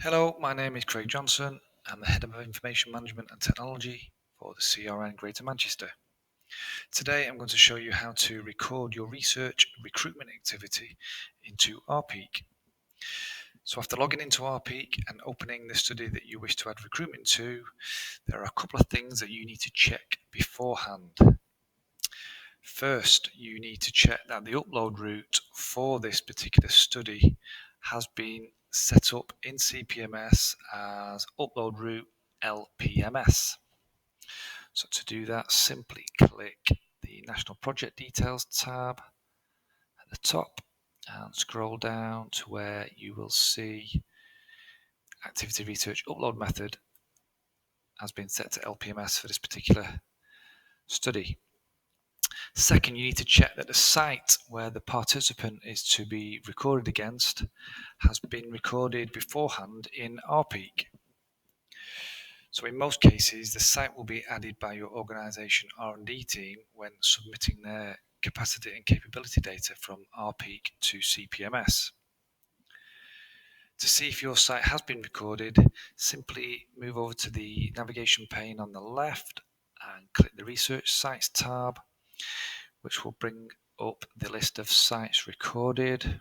Hello, my name is Craig Johnson. I'm the Head of Information Management and Technology for the CRN Greater Manchester. Today I'm going to show you how to record your research recruitment activity into RPeak. So after logging into RPeak and opening the study that you wish to add recruitment to, there are a couple of things that you need to check beforehand. First, you need to check that the upload route for this particular study has been set up in CPMS as upload route LPMS. So to do that, simply click the National Project Details tab at the top and scroll down to where you will see Activity Research Upload Method has been set to LPMS for this particular study. Second, you need to check that the site where the participant is to be recorded against has been recorded beforehand in RPeak. So in most cases, the site will be added by your organisation R&D team when submitting their capacity and capability data from RPeak to CPMS. To see if your site has been recorded, simply move over to the navigation pane on the left and click the Research Sites tab, which will bring up the list of sites recorded.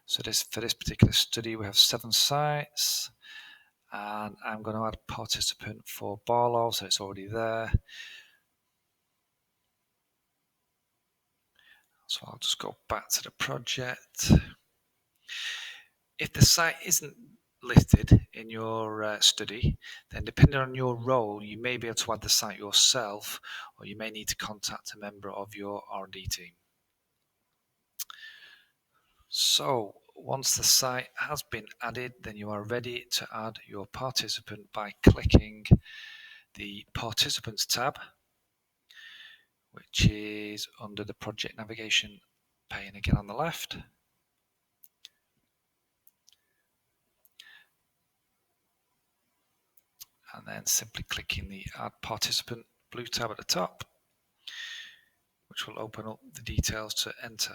So for this particular study, we have 7 sites, and I'm going to add a participant for Barlow, so it's already there. So I'll just go back to the project. If the site isn't listed in your study, then depending on your role, you may be able to add the site yourself, or you may need to contact a member of your R&D team. So once the site has been added, then you are ready to add your participant by clicking the Participants tab, which is under the project navigation pane again on the left. And then simply clicking the Add Participant blue tab at the top, which will open up the details to enter.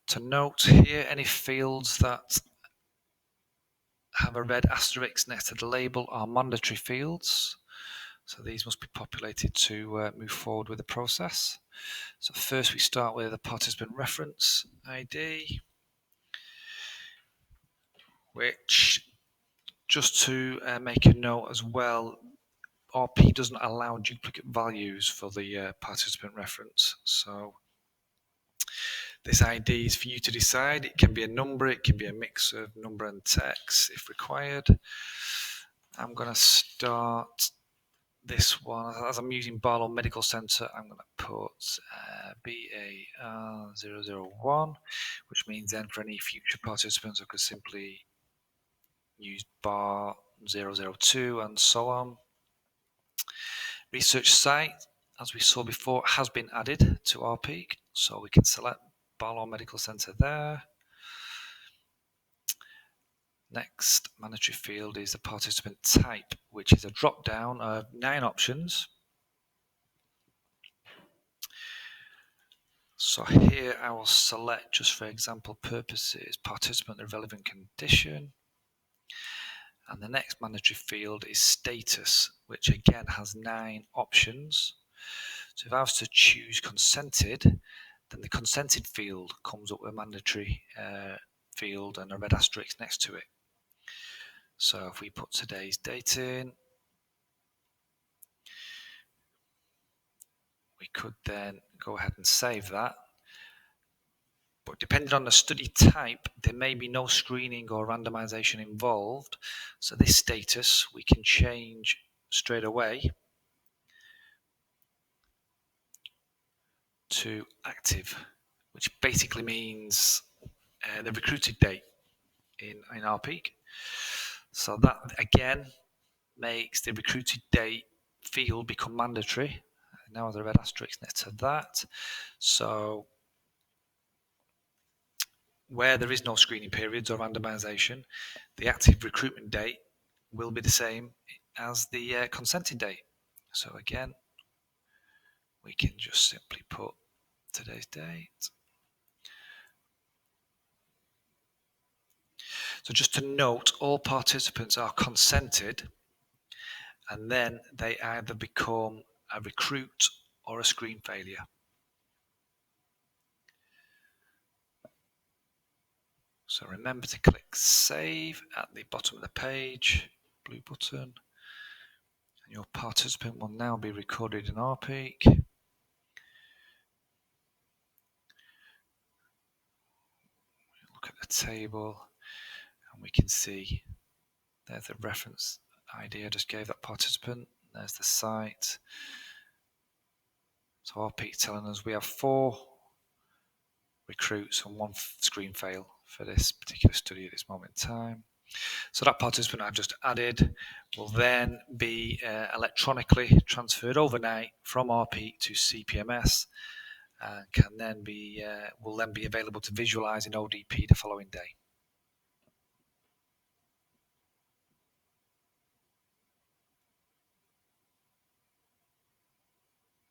To note here, any fields that have a red asterisk next to the label are mandatory fields. So these must be populated to move forward with the process. So first we start with a participant reference ID, which, just to make a note as well, RP doesn't allow duplicate values for the participant reference. So this ID is for you to decide. It can be a number, it can be a mix of number and text if required. I'm going to start this one. As I'm using Barlow Medical Centre, I'm going to put BAR001, which means then for any future participants, I could simply use BAR002 and so on. Research site, as we saw before, has been added to RPeak, so we can select Barlow Medical Centre there. Next mandatory field is the participant type, which is a drop down of 9 options. So here I will select, just for example purposes, participant the relevant condition. And the next mandatory field is status, which again has 9 options. So if I was to choose consented, then the consented field comes up with a mandatory field and a red asterisk next to it. So if we put today's date in, we could then go ahead and save that. But depending on the study type, there may be no screening or randomization involved. So this status we can change straight away to active, which basically means the recruited date in RPeak. So that again makes the recruited date field become mandatory. Now the red asterisk next to that. So where there is no screening periods or randomization, the active recruitment date will be the same as the consented date. So again, we can just simply put today's date. So just to note, all participants are consented, and then they either become a recruit or a screen failure. So remember to click save at the bottom of the page, blue button, and your participant will now be recorded in RPeak. Look at the table, and we can see there's the reference ID I just gave that participant. There's the site. So RPeak telling us we have 4 recruits and 1 screen fail for this particular study at this moment in time. So that participant I've just added will then be electronically transferred overnight from RPeak to CPMS, and will then be available to visualize in ODP the following day.